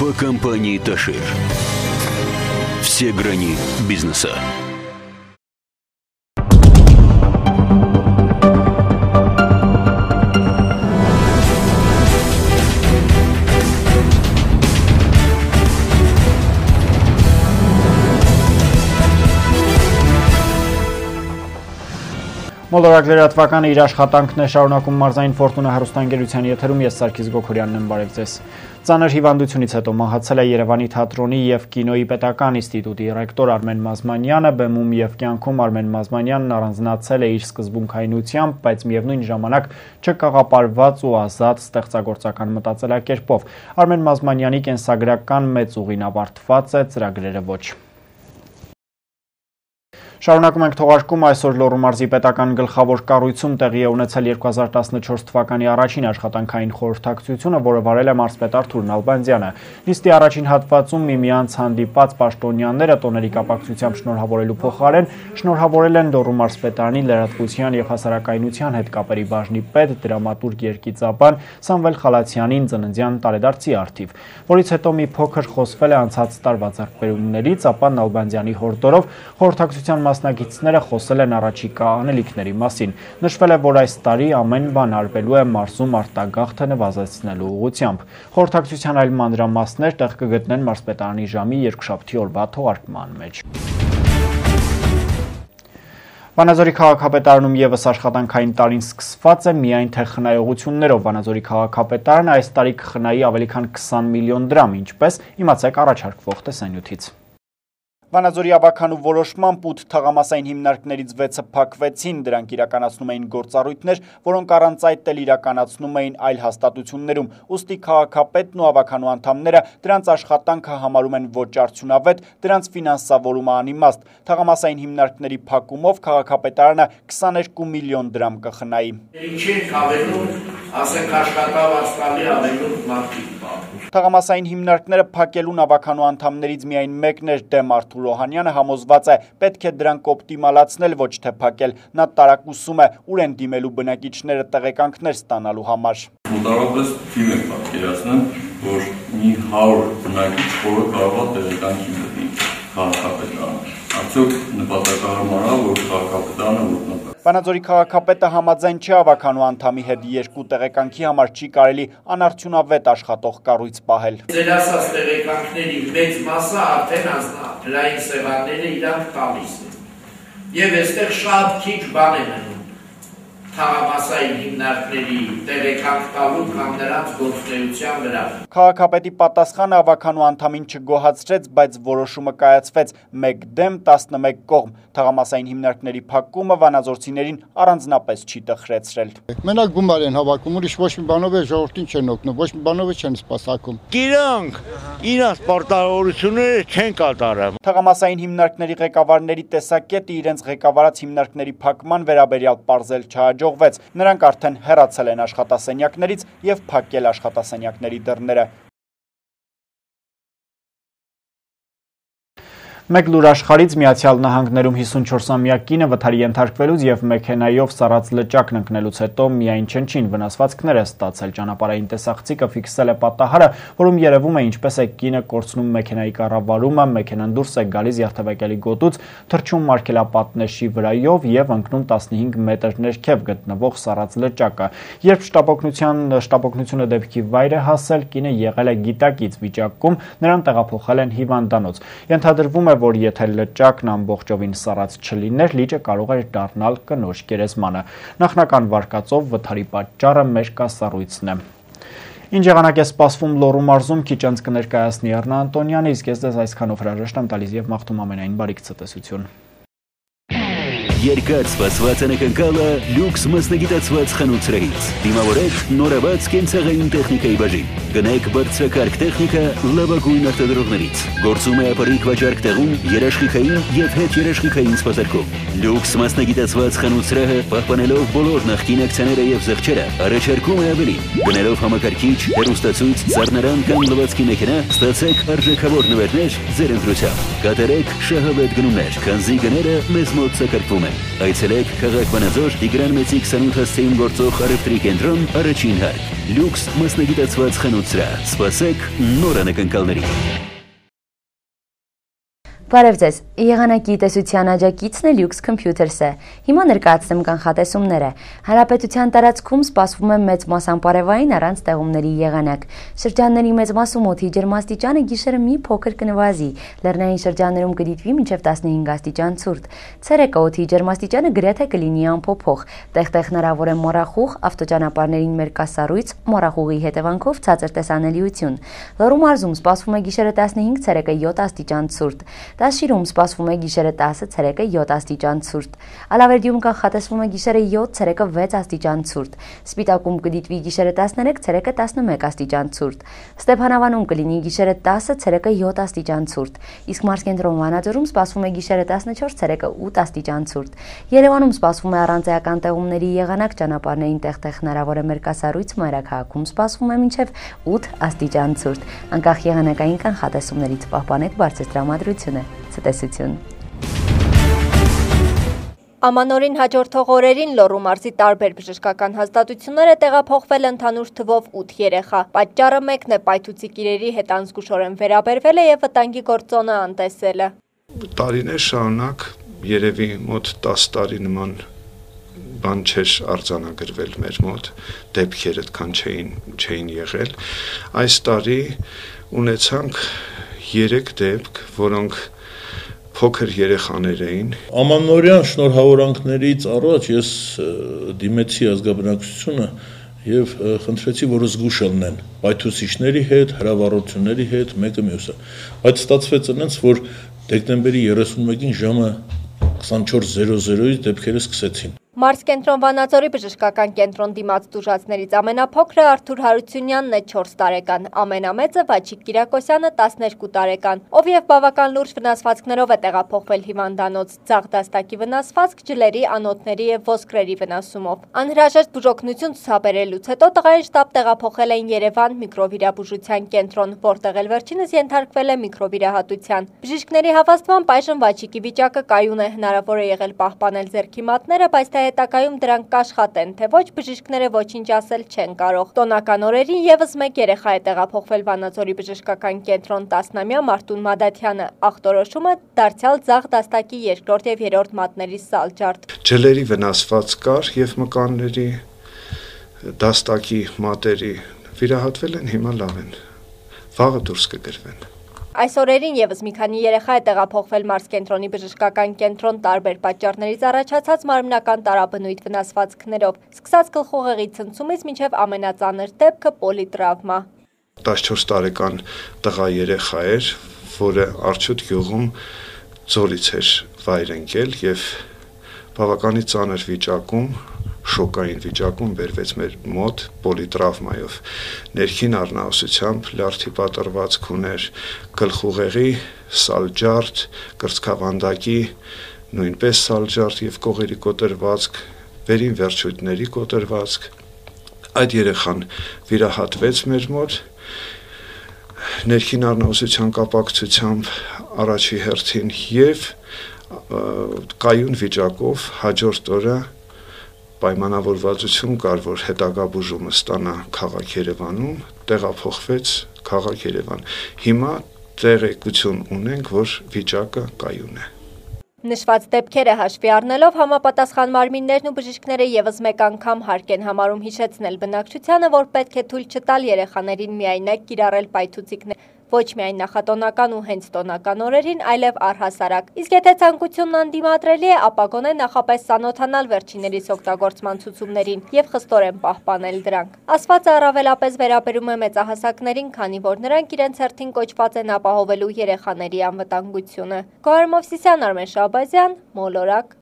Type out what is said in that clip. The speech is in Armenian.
Инфокомпании «Ташир». Все грани бизнеса. Մոլորակ լրատվականը իր աշխատանքն է շարունակում մարզային Ֆորտունա հեռուստաընկերության եթերում, ես Սարգիս Գոքորյանն եմ, բարև ձեզ։ Ծանր հիվանդությունից հետո մահացել է Երևանի թատրոնի եւ կինոյի պետական ինստիտուտի ռեկտոր Արմեն Մազմանյանը, բեմում եւ կյանքում Արմեն Մազմանյանն առանձնացել է իր սկզբունքայնությամբ, բայց միևնույն ժամանակ չկաղապարված ու ազատ ստեղծագործական մտածելակերպով։ Արմեն Մազմանյանի կենսագրական մեծ ուղին ավարտված է, ծրագրերը ոչ։ Շարունակում ենք թողարկումը այսօր Լոռու մարզի պետական գլխավոր կառույցում տեղի է ունեցել 2014 թվականի առաջին աշխատանքային խորհրդակցությունը, որը վարել է մարզպետ Արթուր Նալբանդյանը։ Նիստի առաջին հատվածում միմյանց հանդիպած պաշտոնյաները տոների կապակցությամբ շնորհավորելու փոխարեն շնորհավորել են Լոռու մարզպետարանի լրատվության եւ հասարակայնության հետ կապերի բաժնի պետ դրամատուրգ երգիծաբան Սամվել Խալացյանին ծննդյան տարեդարձի առթիվ, որից հետո մի փոքր խոսվել է անցած տարվա ձեռքբերումներից, ապա Նալբանդյանի հորդորով խորհրդակցության մասնակիցները խոսել են առաջիկա անելիքների մասին։ Նշվել է, որ այս տարի ամեն բան արվելու է մարզում արտագաղթը նվազեցնելու ուղղությամբ։ Խորհրդակցության այլ մանրամասներ տեղ կգտնեն մարզպետարանի ժամի երկշաբթի օրվա թողարկման մեջ։ Վանաձորի քաղաքապետարանում եւս աշխատանքային տարին սկսված է միայն թե խնայողություններով։ Վանաձորի քաղաքապետարանը այս տարի կխնայի ավելի քան 20 միլիոն դրամ, ինչպես իմացեք առաջարկվող տեսանյութից։ Վանաձորի ավականու որոշմամբ 8 թաղամասային հիմնարկներից 6-ը փակվեցին, դրանք իրականացնում էին գործառույթներ, որոնք առանց այդ էլ իրականացնում էին այլ հաստատություններում, ուստի քաղաքապետն ու ավականու անդամները դրանց աշխատանքը համարում են ոչ արդյունավետ, դրանց ֆինանսավորումը անիմաստ։ Թաղամասային հիմնարկների փակումով քաղաքապետարանը 22 միլիոն դրամ կխնայի։ Թաղամասային հիմնարկները փակելուն ավականու անդամներից միայն մեկն էր դեմ Արթուր Օհանյանը համոզված է, պետք է դրանք օպտիմալացնել, ոչ թե փակել։ Նա տարակուսում է, ուր են դիմելու բնակիչները տեղեկանքներ ստանալու համար։ Մոտավորապես թիմ է պատկերացնում, որ մի 100 բնակիչ որը կարող է տեղեկանքի դնի քաղաքապետարանը։ Արդյոք նպատակահարմար է, որ քաղաքապետարանը ոտնապետի։ Վանաձորի քաղաքապետը համաձայն չէ ավականու անդամի հետ 2 տեղեկանքի համար չի կարելի անարդյունավետ աշխատող կառույց պահել։ Ձեր ասած տեղեկանքների մեծ մասը արդեն լայն սեղանները իրանք տալիս են։ Եվ այստեղ շատ քիչ բան է մնում թաղամասային հիմնարկների տեղեկանք տալու կամ նրանց գործունեության վրա։ Քաղաքապետի պատասխանը ավականու անդամին չգոհացրեց, բայց որոշումը կայացվեց 1 դեմ 11 կողմ։ Թաղամասային հիմնարկների փակումը վանաձորցիներին առանձնապես չի տխրեցրել։ Մենակ գումար են հավաքում, ուրիշ ոչ մի բանով է ժողովրդին չեն օգնում, ոչ մի բանով չեն սպասարկում։ Իրանք իրենց պարտավորությունները չեն կատարում։ Թաղամասային հիմնարկների ղեկավարների տեսակետը իրենց ղեկավարած հիմնարկների փակման վերաբերյալ պարզել չհաջողվեց։ Նրանք արդեն հեռացել են աշխատասենյակներից եւ փակել աշխատասենյակների դռները։ Մեկ լուր աշխարհից Միացյալ Նահանգներում 54-ամյա կինը վթարի ենթարկվելուց եւ մեքենայով սառած լճակն ընկնելուց հետո միայն չնչին վնասվածքներ է ստացել։ Ճանապարհային տեսախցիկը ֆիքսել է պատահարը, որում երևում է ինչպես է կինը կորցնում մեքենայի կառավարումը, մեքենան դուրս է գալիս երթևեկելի գոտուց, թռչում մարգելապատնեշի վրայով եւ ընկնում 15 մետր ներքև գտնվող սառած լճակը։ Երբ շտապօգնությունը դեպքի վայր է հասել, կինը եղել է գիտակից վիճակում, նրան տեղափոխել են հիվանդանոց։ Ենթադրվում է, որ եթե լճակն ամբողջովին սառած չլիներ, լիճը կարող էր դառնալ կնոջ գերեզմանը։ Նախնական վարկածով վթարի պատճառը մերկասառույցն է։ Ինչ եղանակ է սպասվում Լոռու մարզում, քիչ անց կներկայացնի Առնա Անտոնյանը, իսկ ես այսքանով հրաժեշտ եմ տալիս եւ մաղթում ամենայն բարիք ցտեսություն։ Երկաթ սպասված անակնկալը լյուքս մասնագիտացված խանութներից։ Դիմավորեք նորաբաց կենցաղային տեխնիկայի բաժին։ Գնեք բարձրակարգ տեխնիկա լավագույն արտադրողներից։ Գործում է ապարիկ վաճառք տեղում, երաշխիքային եւ հետերաշխիքային սպասարկում։ Լյուքս մասնագիտացված խանութները պահպանելով բոլոր նախկին ակցիաները եւ զեղչերը, առաջարկում է ավելի։ Գնելով համակարգիչ, հեռուստացույց, սառնարան կամ լվացքի մեքենա, ստացեք արժեքավոր նվերներ ձեր ընտրությամբ։ Կատարեք շահավետ գնումներ, քանզի գները մեզ մոտ սակարկվում են։ Այցելեք քաղաք Վանաձոր Տիգրան Մեծի 28 հասցեին գործող առևտրի կենտրոն առաջին հարկ։ Լյուքս մասնագիտացված խանութ սրահ։ Սպասեք նոր անակնկալների։ Բարև ձեզ, եղանակի տեսության աջակիցն է Lux Computers-ը։ Հիմա ներկայացնեմ կանխատեսումները։ Հանրապետության տարածքում սպասվում է մեծ մասամբ արևային առանց տեղումների եղանակ։ Շրջանների մեծ մասում օդի ջերմաստիճանը գիշերը մի փոքր կնվազի, լեռնային շրջաններում կդիտվի մինչև 15 աստիճան ցուրտ։ Ցերեկը օդի ջերմաստիճանը գրեթե կլինի անփոփոխ։ Տեղ-տեղ հնարավոր է մոռախուղ, ավտոճանապարհներին մերկասառույց, մոռախուղի հետևանքով ցածր տեսանելիություն։ Լոռու մարզում սպասվում է գիշերը 15, ցերեկը 7 աստիճան ցուրտ։ Դաշիրում սպասվում է գիշերը 10, ցերեկը 7 աստիճան ցուրտ։ Ալավերդիում կանխատեսվում է գիշերը 7, ցերեկը 6 աստիճան ցուրտ։ Սպիտակում կդիտվի գիշերը 13, ցերեկը 11 աստիճան ցուրտ։ Ստեփանավանում կլինի գիշերը 10, ցերեկը 7 աստիճան ցուրտ։ Իսկ մարզկենտրոն Վանաձորում սպասվում է գիշերը 14, ցերեկը 8 աստիճան ցուրտ։ Երևանում սպասվում է առանձնական տեղումների եղանակ, ճանապարհներին տեղ-տեղ հնարավոր է մերկասառույց, մայրաքաղաքում սպասվում է մինչև 8 աստիճան ցուրտ։ Անկախ եղանակային կանխատեսումներից պահպանեք բարձր տրամադրությունը։ Ցտեսություն։ Ամանորին հաջորդող օրերին Լոռու մարզի տարբեր բժշկական հաստատությունները տեղափոխվել ընդհանուր թվով 8 երեխա։ Պատճառը մեկն է պայթուցիկ իրերի հետ անզգուշորեն վերաբերվելը եւ վտանգի գործոնը անտեսելը։ Տարիներ շարունակ երևի մոտ 10 տարի նման բան չէր արձանագրվել մեր մոտ, դեպքեր այդքան չէին եղել։ Այս տարի ունեցանք 3 դեպք, որոնք փոքր երեխաներ էին։ Ամանորյան շնորհավորանքներից առաջ ես դիմեցի ազգաբնակչությունը եւ խնդրեցի, որ զգուշ լինեն պայթուցիչների հետ, հրավառությունների հետ, մեկը մյուսը։ Բայց ստացվեց այնպես, որ դեկտեմբերի 31-ին ժամը 24:00-ից դեպքերը սկսեցին։ Մարզկենտրոն Վանաձորի բժշկական կենտրոն դիմաց տուժածներից ամենափոքրը Արթուր Հարությունյանն է 4 տարեկան, ամենամեծը Վաչիկ Կիրակոսյանը 12 տարեկան, ով եւ բավական լուրջ վնասվածքներով է տեղափոխվել հիվանդանոց, ձախ դաստակի վնասվածք, ջլերի, անոթների եւ ոսկրերի վնասումով։ Անհրաժեշտ բուժօգնություն ցուցաբերելուց հետո տղային շտապ տեղափոխել էին Երևան միկրովիրաբուժության կենտրոն, որտեղ էլ վերջինս ենթարկվել է միկրովիրահատության։ Բժիշկների հավաստմամբ այժմ Վաչիկի վիճակը կայուն է, հնարավոր է եղել պահպանել ձեռքի մատները, բայց հետագայում դրանք կաշխատեն, թե ոչ բժիշկները ոչինչ ասել չեն կարող։ Տոնական օրերին եւս մեկ երեխա է տեղափոխվել Վանաձորի բժշկական կենտրոն 10-ամյա Մարտուն Մադաթյանը։ Ախտորոշումը դարձյալ ձախ դաստակի 2-րդ եւ 3-րդ մատների սալջարդ։ Ջլերի վնասված կար եւ մկանների դաստակի մատերի վիրահատվել են, հիմա լավ են։ Վաղը դուրս կգրվեն։ Այս օրերին եւս մի քանի երեխա է տեղափոխվել մարզկենտրոնի բժշկական կենտրոն տարբեր պատճառներից առաջացած մարմնական տարաբնույթ վնասվածքներով, սկսած գլխուղեղի ցնցումից մինչև ամենածանր դեպքը պոլիտրավմա։ 14 տարեկան տղա երեխա էր, որը Արջուտ գյուղում ձորից էր վայր ընկել եւ բավականին ծանր վիճակում, շոկային վիճակում բերվեց մեր մոտ պոլիտրավմայով։ Ներքին առնահոսությամբ լյարդի պատրվածք ուներ, գլխուղեղի, սալջարդ, կրծքավանդակի, նույնպես սալջարդ եւ կողերի կոտրվածք, վերին վերջույթների կոտրվածք։ Այդ երեխան վիրահատվեց մեր մոտ ներքին առնահոսության կապակցությամբ առաջի հերթին եւ կայուն վիճակով հաջորդ օրը պայմանավորվածություն կար, որ հետագա բուժումը ստանա քաղաք Երևանում, տեղափոխվեց քաղաք Երևան։ Հիմա տեղեկություն ունենք, որ վիճակը կայուն է։ Նշված դեպքերը հաշվի առնելով համապատասխան մարմիններն ու բժիշկները եւս մեկ անգամ հարկ են համարում հիշեցնել բնակչությանը, որ պետք է թույլ չտալ երեխաներին միայնակ կիրառել պայթուցիկներ, ոչ միայն նախատոնական ու հենց տոնական օրերին, այլև առհասարակ։ Իսկ եթե ցանկությունն անդիմադրելի է, ապա գոնե նախապես ծանոթանալ վերջիններիս օգտագործման ցուցումներին եւ խստորեն պահպանել դրանք։ Ասվածը առավելապես վերաբերում է մեծահասակներին, քանի որ նրանք իրենց հերթին կոչված են ապահովելու երեխաների անվտանգությունը։ Գոհար Մովսիսյան, Արմեն Շահբազյան, Մոլորակ։